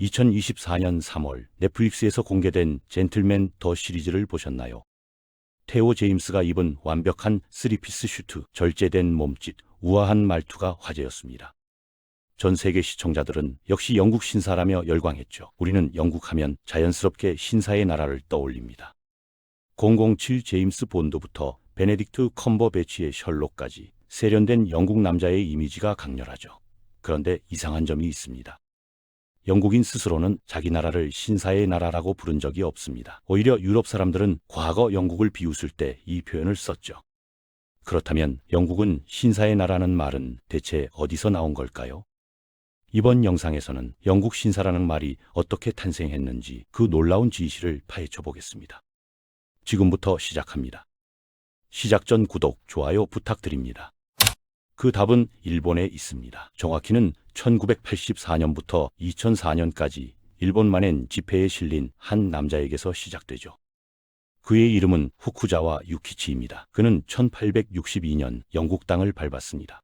2024년 3월 넷플릭스에서 공개된 젠틀맨 더 시리즈를 보셨나요? 테오 제임스가 입은 완벽한 3피스 슈트, 절제된 몸짓, 우아한 말투가 화제였습니다. 전 세계 시청자들은 역시 영국 신사라며 열광했죠. 우리는 영국하면 자연스럽게 신사의 나라를 떠올립니다. 007 제임스 본드부터 베네딕트 컴버배치의 셜록까지 세련된 영국 남자의 이미지가 강렬하죠. 그런데 이상한 점이 있습니다. 영국인 스스로는 자기 나라를 신사의 나라라고 부른 적이 없습니다. 오히려 유럽 사람들은 과거 영국을 비웃을 때 이 표현을 썼죠. 그렇다면 영국은 신사의 나라는 말은 대체 어디서 나온 걸까요? 이번 영상에서는 영국 신사라는 말이 어떻게 탄생했는지 그 놀라운 진실을 파헤쳐 보겠습니다. 지금부터 시작합니다. 시작 전 구독, 좋아요 부탁드립니다. 그 답은 일본에 있습니다. 정확히는 1984년부터 2004년까지 일본만엔 지폐에 실린 한 남자에게서 시작되죠. 그의 이름은 후쿠자와 유키치입니다. 그는 1862년 영국 땅을 밟았습니다.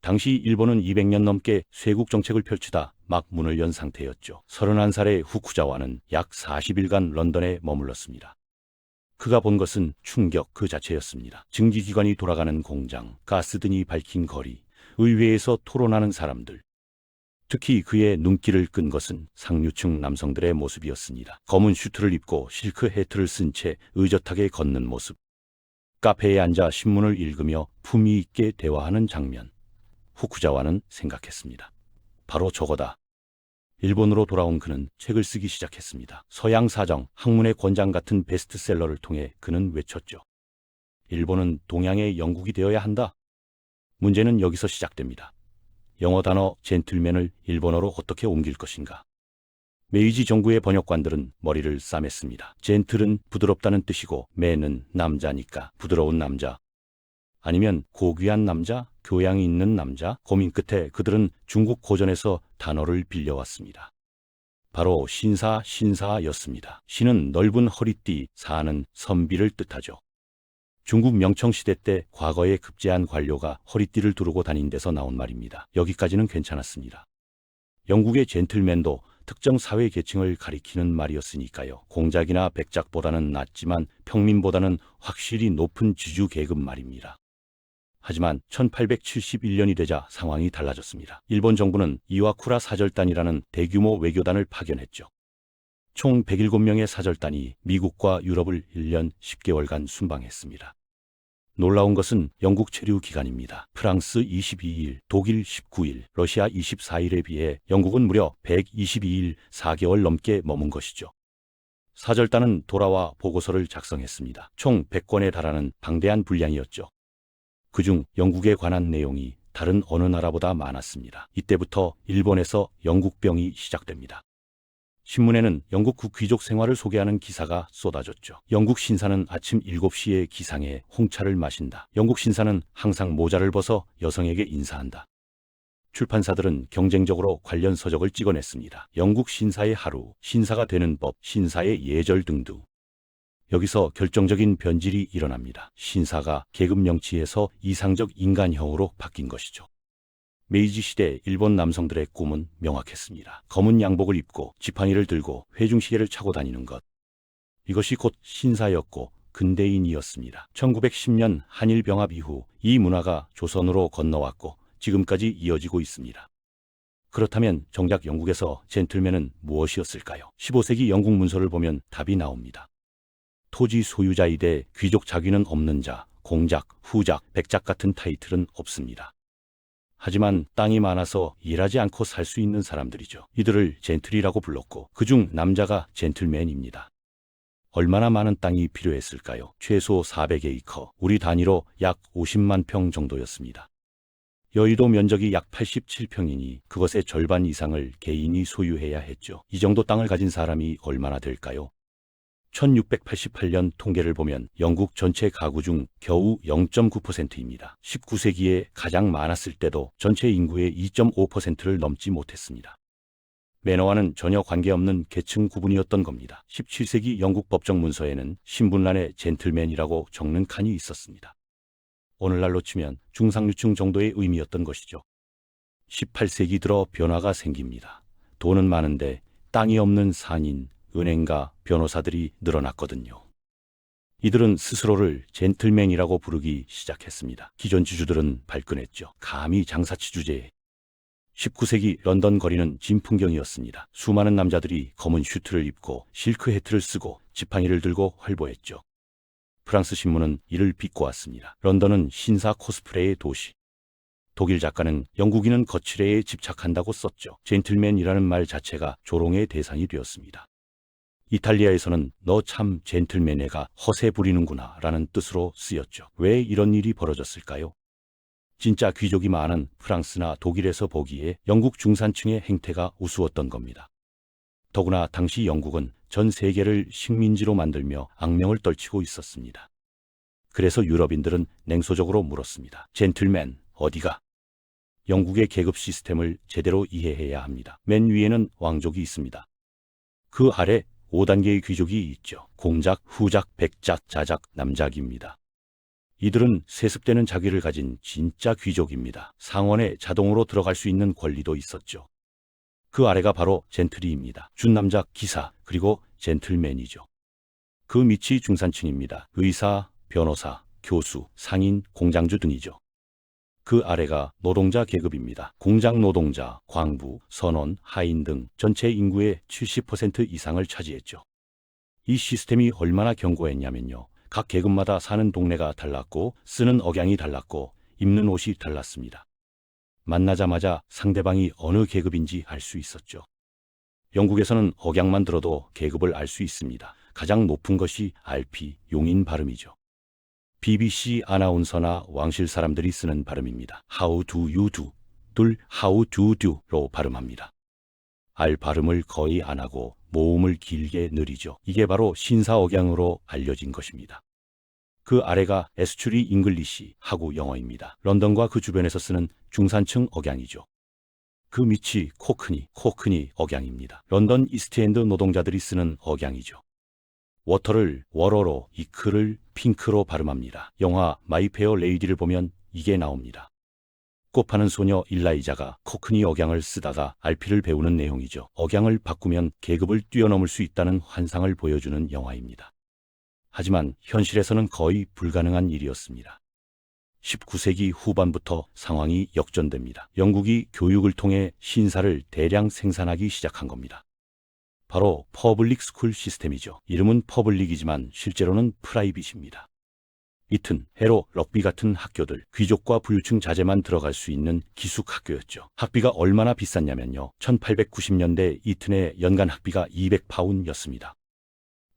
당시 일본은 200년 넘게 쇄국 정책을 펼치다 막 문을 연 상태였죠. 31살의 후쿠자와는 약 40일간 런던에 머물렀습니다. 그가 본 것은 충격 그 자체였습니다. 증기기관이 돌아가는 공장, 가스등이 밝힌 거리, 의회에서 토론하는 사람들. 특히 그의 눈길을 끈 것은 상류층 남성들의 모습이었습니다. 검은 슈트를 입고 실크 해트를 쓴 채 의젓하게 걷는 모습. 카페에 앉아 신문을 읽으며 품위 있게 대화하는 장면. 후쿠자와는 생각했습니다. 바로 저거다. 일본으로 돌아온 그는 책을 쓰기 시작했습니다. 서양 사정, 학문의 권장 같은 베스트셀러를 통해 그는 외쳤죠. 일본은 동양의 영국이 되어야 한다. 문제는 여기서 시작됩니다. 영어 단어 젠틀맨을 일본어로 어떻게 옮길 것인가. 메이지 정부의 번역관들은 머리를 싸맸습니다. 젠틀은 부드럽다는 뜻이고 맨은 남자니까 부드러운 남자. 아니면 고귀한 남자, 교양이 있는 남자. 고민 끝에 그들은 중국 고전에서 단어를 빌려왔습니다. 바로 신사였습니다. 신은 넓은 허리띠, 사는 선비를 뜻하죠. 중국 명청시대 때 과거에 급제한 관료가 허리띠를 두르고 다닌 데서 나온 말입니다. 여기까지는 괜찮았습니다. 영국의 젠틀맨도 특정 사회 계층을 가리키는 말이었으니까요. 공작이나 백작보다는 낮지만 평민보다는 확실히 높은 지주 계급 말입니다. 하지만 1871년이 되자 상황이 달라졌습니다. 일본 정부는 이와쿠라 사절단이라는 대규모 외교단을 파견했죠. 총 107명의 사절단이 미국과 유럽을 1년 10개월간 순방했습니다. 놀라운 것은 영국 체류 기간입니다. 프랑스 22일, 독일 19일, 러시아 24일에 비해 영국은 무려 122일, 4개월 넘게 머문 것이죠. 사절단은 돌아와 보고서를 작성했습니다. 총 100권에 달하는 방대한 분량이었죠. 그중 영국에 관한 내용이 다른 어느 나라보다 많았습니다. 이때부터 일본에서 영국병이 시작됩니다. 신문에는 영국 국귀족 생활을 소개하는 기사가 쏟아졌죠. 영국 신사는 아침 7시에 기상해 홍차를 마신다. 영국 신사는 항상 모자를 벗어 여성에게 인사한다. 출판사들은 경쟁적으로 관련 서적을 찍어냈습니다. 영국 신사의 하루, 신사가 되는 법, 신사의 예절 등등. 여기서 결정적인 변질이 일어납니다. 신사가 계급 명치에서 이상적 인간형으로 바뀐 것이죠. 메이지 시대 일본 남성들의 꿈은 명확했습니다. 검은 양복을 입고 지팡이를 들고 회중시계를 차고 다니는 것. 이것이 곧 신사였고 근대인이었습니다. 1910년 한일 병합 이후 이 문화가 조선으로 건너왔고 지금까지 이어지고 있습니다. 그렇다면 정작 영국에서 젠틀맨은 무엇이었을까요? 15세기 영국 문서를 보면 답이 나옵니다. 토지 소유자이되 귀족 자귀는 없는 자, 공작, 후작, 백작 같은 타이틀은 없습니다. 하지만 땅이 많아서 일하지 않고 살 수 있는 사람들이죠. 이들을 젠틀이라고 불렀고 그중 남자가 젠틀맨입니다. 얼마나 많은 땅이 필요했을까요? 최소 400에이커, 우리 단위로 약 50만 평 정도였습니다. 여의도 면적이 약 87평이니 그것의 절반 이상을 개인이 소유해야 했죠. 이 정도 땅을 가진 사람이 얼마나 될까요? 1688년 통계를 보면 영국 전체 가구 중 겨우 0.9%입니다. 19세기에 가장 많았을 때도 전체 인구의 2.5%를 넘지 못했습니다. 매너와는 전혀 관계없는 계층 구분이었던 겁니다. 17세기 영국 법정 문서에는 신분란에 젠틀맨이라고 적는 칸이 있었습니다. 오늘날로 치면 중상류층 정도의 의미였던 것이죠. 18세기 들어 변화가 생깁니다. 돈은 많은데 땅이 없는 상인, 은행가, 변호사들이 늘어났거든요. 이들은 스스로를 젠틀맨이라고 부르기 시작했습니다. 기존 지주들은 발끈했죠. 감히 장사치 주제에. 19세기 런던 거리는 진풍경이었습니다. 수많은 남자들이 검은 슈트를 입고 실크 해트를 쓰고 지팡이를 들고 활보했죠. 프랑스 신문은 이를 비꼬았습니다. 런던은 신사 코스프레의 도시. 독일 작가는 영국인은 거칠애에 집착한다고 썼죠. 젠틀맨이라는 말 자체가 조롱의 대상이 되었습니다. 이탈리아에서는 너 참 젠틀맨애가 허세 부리는구나 라는 뜻으로 쓰였죠. 왜 이런 일이 벌어졌을까요? 진짜 귀족이 많은 프랑스나 독일에서 보기에 영국 중산층의 행태가 우스웠던 겁니다. 더구나 당시 영국은 전 세계를 식민지로 만들며 악명을 떨치고 있었습니다. 그래서 유럽인들은 냉소적으로 물었습니다. 젠틀맨 어디가? 영국의 계급 시스템을 제대로 이해해야 합니다. 맨 위에는 왕족이 있습니다. 그 아래 5단계의 귀족이 있죠. 공작, 후작, 백작, 자작, 남작입니다. 이들은 세습되는 자기를 가진 진짜 귀족입니다. 상원에 자동으로 들어갈 수 있는 권리도 있었죠. 그 아래가 바로 젠틀리입니다. 준남작, 기사, 그리고 젠틀맨이죠. 그 밑이 중산층입니다. 의사, 변호사, 교수, 상인, 공장주 등이죠. 그 아래가 노동자 계급입니다. 공장 노동자, 광부, 선원, 하인 등 전체 인구의 70% 이상을 차지했죠. 이 시스템이 얼마나 견고했냐면요. 각 계급마다 사는 동네가 달랐고 쓰는 억양이 달랐고 입는 옷이 달랐습니다. 만나자마자 상대방이 어느 계급인지 알 수 있었죠. 영국에서는 억양만 들어도 계급을 알 수 있습니다. 가장 높은 것이 RP, 용인 발음이죠. BBC 아나운서나 왕실 사람들이 쓰는 발음입니다. How do you do? 둘 How do do로 발음합니다. R 발음을 거의 안 하고 모음을 길게 느리죠. 이게 바로 신사 억양으로 알려진 것입니다. 그 아래가 에스츄리 잉글리시 하고 영어입니다. 런던과 그 주변에서 쓰는 중산층 억양이죠. 그 밑이 코크니 억양입니다. 런던 이스트엔드 노동자들이 쓰는 억양이죠. 워터를 워러로, 이크를 핑크로 발음합니다. 영화 마이 페어 레이디를 보면 이게 나옵니다. 꽃 파는 소녀 일라이자가 코크니 억양을 쓰다가 RP를 배우는 내용이죠. 억양을 바꾸면 계급을 뛰어넘을 수 있다는 환상을 보여주는 영화입니다. 하지만 현실에서는 거의 불가능한 일이었습니다. 19세기 후반부터 상황이 역전됩니다. 영국이 교육을 통해 신사를 대량 생산하기 시작한 겁니다. 바로 퍼블릭 스쿨 시스템이죠. 이름은 퍼블릭이지만 실제로는 프라이빗입니다. 이튼, 해로, 럭비 같은 학교들, 귀족과 부유층 자제만 들어갈 수 있는 기숙 학교였죠. 학비가 얼마나 비쌌냐면요. 1890년대 이튼의 연간 학비가 200파운드였습니다.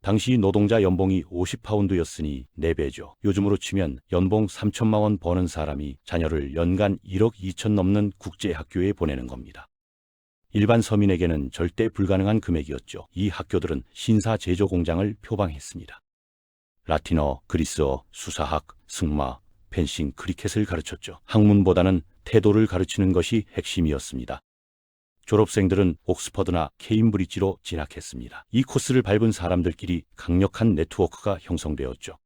당시 노동자 연봉이 50파운드였으니 4배죠. 요즘으로 치면 연봉 3천만 원 버는 사람이 자녀를 연간 1억 2천 넘는 국제학교에 보내는 겁니다. 일반 서민에게는 절대 불가능한 금액이었죠. 이 학교들은 신사 제조 공장을 표방했습니다. 라틴어, 그리스어, 수사학, 승마, 펜싱, 크리켓을 가르쳤죠. 학문보다는 태도를 가르치는 것이 핵심이었습니다. 졸업생들은 옥스퍼드나 케임브리지로 진학했습니다. 이 코스를 밟은 사람들끼리 강력한 네트워크가 형성되었죠.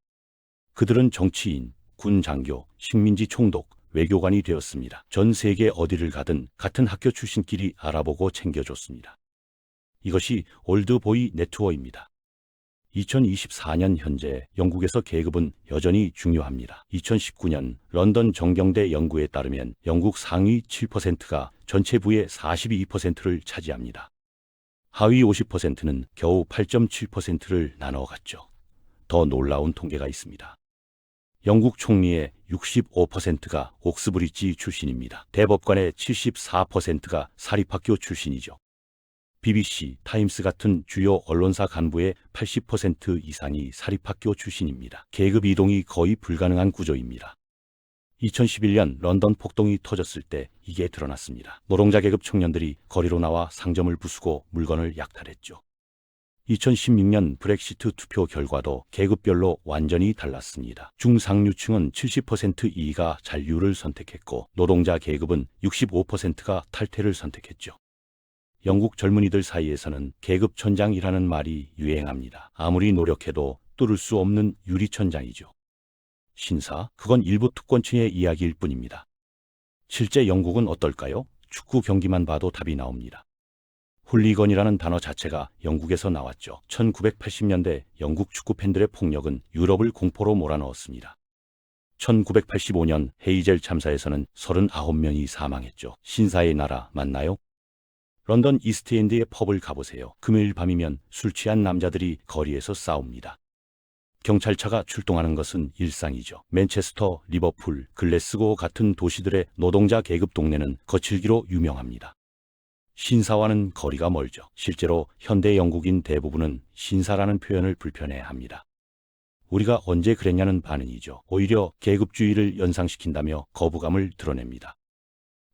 그들은 정치인, 군 장교, 식민지 총독, 외교관이 되었습니다. 전 세계 어디를 가든 같은 학교 출신끼리 알아보고 챙겨줬습니다. 이것이 올드보이 네트워크입니다. 2024년 현재 영국에서 계급은 여전히 중요합니다. 2019년 런던 정경대 연구에 따르면 영국 상위 7%가 전체 부의 42%를 차지합니다. 하위 50%는 겨우 8.7%를 나눠갔죠. 더 놀라운 통계가 있습니다. 영국 총리의 65%가 옥스브리지 출신입니다. 대법관의 74%가 사립학교 출신이죠. BBC, 타임스 같은 주요 언론사 간부의 80% 이상이 사립학교 출신입니다. 계급 이동이 거의 불가능한 구조입니다. 2011년 런던 폭동이 터졌을 때 이게 드러났습니다. 노동자 계급 청년들이 거리로 나와 상점을 부수고 물건을 약탈했죠. 2016년 브렉시트 투표 결과도 계급별로 완전히 달랐습니다. 중상류층은 70% 이가 잔류를 선택했고 노동자 계급은 65%가 탈퇴를 선택했죠. 영국 젊은이들 사이에서는 계급천장이라는 말이 유행합니다. 아무리 노력해도 뚫을 수 없는 유리천장이죠. 신사, 그건 일부 특권층의 이야기일 뿐입니다. 실제 영국은 어떨까요? 축구 경기만 봐도 답이 나옵니다. 훌리건이라는 단어 자체가 영국에서 나왔죠. 1980년대 영국 축구 팬들의 폭력은 유럽을 공포로 몰아넣었습니다. 1985년 헤이젤 참사에서는 39명이 사망했죠. 신사의 나라 맞나요? 런던 이스트엔드의 펍을 가보세요. 금요일 밤이면 술 취한 남자들이 거리에서 싸웁니다. 경찰차가 출동하는 것은 일상이죠. 맨체스터, 리버풀, 글래스고 같은 도시들의 노동자 계급 동네는 거칠기로 유명합니다. 신사와는 거리가 멀죠. 실제로 현대 영국인 대부분은 신사라는 표현을 불편해합니다. 우리가 언제 그랬냐는 반응이죠. 오히려 계급주의를 연상시킨다며 거부감을 드러냅니다.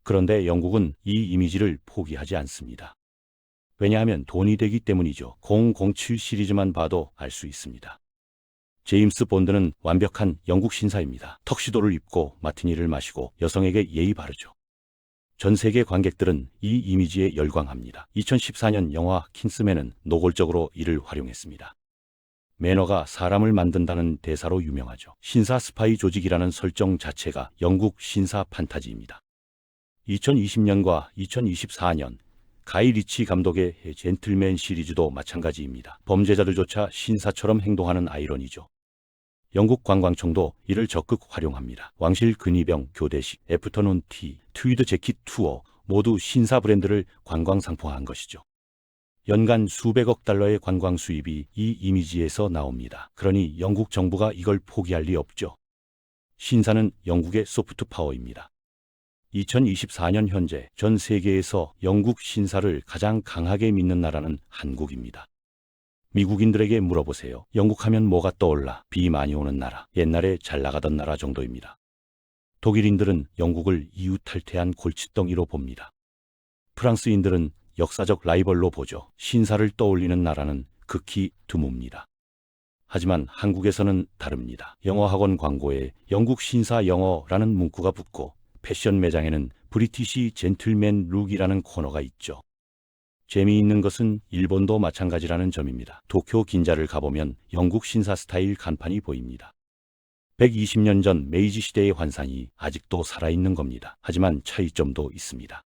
그런데 영국은 이 이미지를 포기하지 않습니다. 왜냐하면 돈이 되기 때문이죠. 007 시리즈만 봐도 알 수 있습니다. 제임스 본드는 완벽한 영국 신사입니다. 턱시도를 입고 마티니를 마시고 여성에게 예의 바르죠. 전 세계 관객들은 이 이미지에 열광합니다. 2014년 영화 킹스맨은 노골적으로 이를 활용했습니다. 매너가 사람을 만든다는 대사로 유명하죠. 신사 스파이 조직이라는 설정 자체가 영국 신사 판타지입니다. 2020년과 2024년 가이 리치 감독의 젠틀맨 시리즈도 마찬가지입니다. 범죄자들조차 신사처럼 행동하는 아이러니죠. 영국 관광청도 이를 적극 활용합니다. 왕실 근위병 교대식, 애프터눈 티, 트위드 재킷 투어 모두 신사 브랜드를 관광 상품화한 것이죠. 연간 수백억 달러의 관광 수입이 이 이미지에서 나옵니다. 그러니 영국 정부가 이걸 포기할 리 없죠. 신사는 영국의 소프트 파워입니다. 2024년 현재 전 세계에서 영국 신사를 가장 강하게 믿는 나라는 한국입니다. 미국인들에게 물어보세요. 영국 하면 뭐가 떠올라? 비 많이 오는 나라, 옛날에 잘 나가던 나라 정도입니다. 독일인들은 영국을 이웃 탈퇴한 골칫덩이로 봅니다. 프랑스인들은 역사적 라이벌로 보죠. 신사를 떠올리는 나라는 극히 드뭅니다. 하지만 한국에서는 다릅니다. 영어학원 광고에 영국 신사 영어라는 문구가 붙고 패션 매장에는 브리티시 젠틀맨 룩이라는 코너가 있죠. 재미있는 것은 일본도 마찬가지라는 점입니다. 도쿄 긴자를 가보면 영국 신사 스타일 간판이 보입니다. 120년 전 메이지 시대의 환상이 아직도 살아있는 겁니다. 하지만 차이점도 있습니다.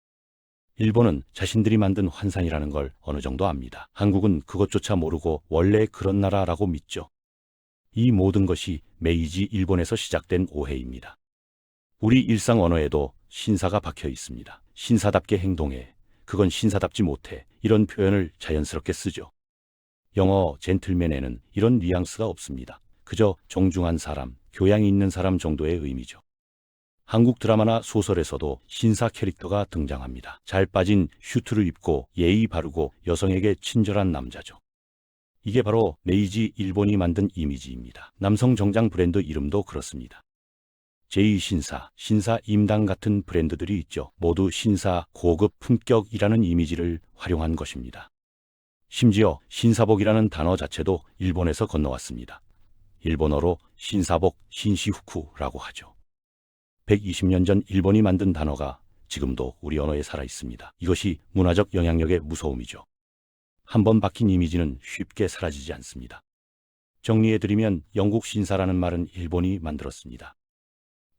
일본은 자신들이 만든 환상이라는 걸 어느 정도 압니다. 한국은 그것조차 모르고 원래 그런 나라라고 믿죠. 이 모든 것이 메이지 일본에서 시작된 오해입니다. 우리 일상 언어에도 신사가 박혀 있습니다. 신사답게 행동해. 그건 신사답지 못해. 이런 표현을 자연스럽게 쓰죠. 영어 젠틀맨에는 이런 뉘앙스가 없습니다. 그저 정중한 사람, 교양이 있는 사람 정도의 의미죠. 한국 드라마나 소설에서도 신사 캐릭터가 등장합니다. 잘 빠진 슈트를 입고 예의 바르고 여성에게 친절한 남자죠. 이게 바로 메이지 일본이 만든 이미지입니다. 남성 정장 브랜드 이름도 그렇습니다. 제2신사, 신사 임당 같은 브랜드들이 있죠. 모두 신사 고급 품격이라는 이미지를 활용한 것입니다. 심지어 신사복이라는 단어 자체도 일본에서 건너왔습니다. 일본어로 신사복, 신시후쿠라고 하죠. 120년 전 일본이 만든 단어가 지금도 우리 언어에 살아있습니다. 이것이 문화적 영향력의 무서움이죠. 한번 박힌 이미지는 쉽게 사라지지 않습니다. 정리해드리면 영국 신사라는 말은 일본이 만들었습니다.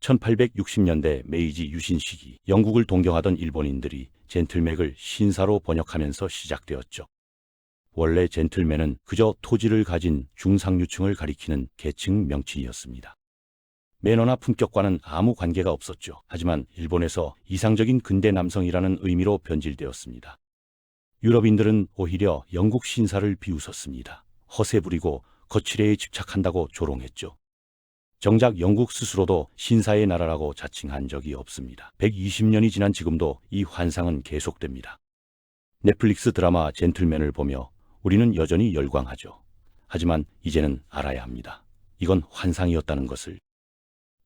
1860년대 메이지 유신 시기 영국을 동경하던 일본인들이 젠틀맥을 신사로 번역하면서 시작되었죠. 원래 젠틀맨은 그저 토지를 가진 중상류층을 가리키는 계층 명칭이었습니다. 매너나 품격과는 아무 관계가 없었죠. 하지만 일본에서 이상적인 근대 남성이라는 의미로 변질되었습니다. 유럽인들은 오히려 영국 신사를 비웃었습니다. 허세 부리고 거칠애에 집착한다고 조롱했죠. 정작 영국 스스로도 신사의 나라라고 자칭한 적이 없습니다. 120년이 지난 지금도 이 환상은 계속됩니다. 넷플릭스 드라마 젠틀맨을 보며 우리는 여전히 열광하죠. 하지만 이제는 알아야 합니다. 이건 환상이었다는 것을.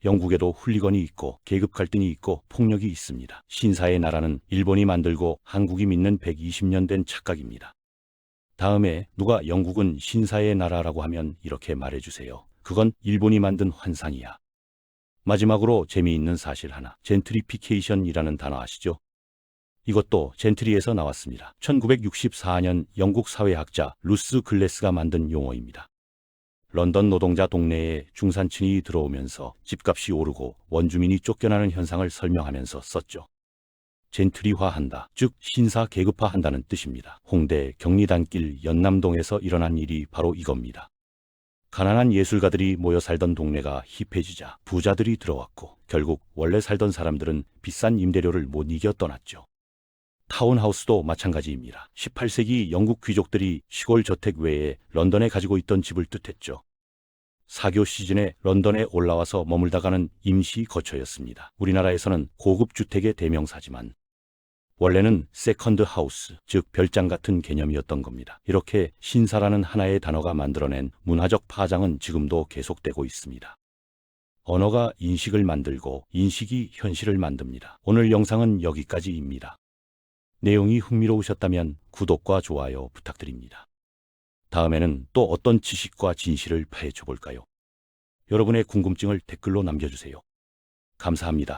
영국에도 훌리건이 있고 계급 갈등이 있고 폭력이 있습니다. 신사의 나라는 일본이 만들고 한국이 믿는 120년 된 착각입니다. 다음에 누가 영국은 신사의 나라라고 하면 이렇게 말해주세요. 그건 일본이 만든 환상이야. 마지막으로 재미있는 사실 하나. 젠트리피케이션이라는 단어 아시죠? 이것도 젠트리에서 나왔습니다. 1964년 영국 사회학자 루스 글래스가 만든 용어입니다. 런던 노동자 동네에 중산층이 들어오면서 집값이 오르고 원주민이 쫓겨나는 현상을 설명하면서 썼죠. 젠트리화한다, 즉 신사 계급화한다는 뜻입니다. 홍대 경리단길 연남동에서 일어난 일이 바로 이겁니다. 가난한 예술가들이 모여 살던 동네가 힙해지자 부자들이 들어왔고 결국 원래 살던 사람들은 비싼 임대료를 못 이겨 떠났죠. 타운하우스도 마찬가지입니다. 18세기 영국 귀족들이 시골 저택 외에 런던에 가지고 있던 집을 뜻했죠. 사교 시즌에 런던에 올라와서 머물다가는 임시 거처였습니다. 우리나라에서는 고급 주택의 대명사지만 원래는 세컨드 하우스, 즉 별장 같은 개념이었던 겁니다. 이렇게 신사라는 하나의 단어가 만들어낸 문화적 파장은 지금도 계속되고 있습니다. 언어가 인식을 만들고 인식이 현실을 만듭니다. 오늘 영상은 여기까지입니다. 내용이 흥미로우셨다면 구독과 좋아요 부탁드립니다. 다음에는 또 어떤 지식과 진실을 파헤쳐 볼까요? 여러분의 궁금증을 댓글로 남겨주세요. 감사합니다.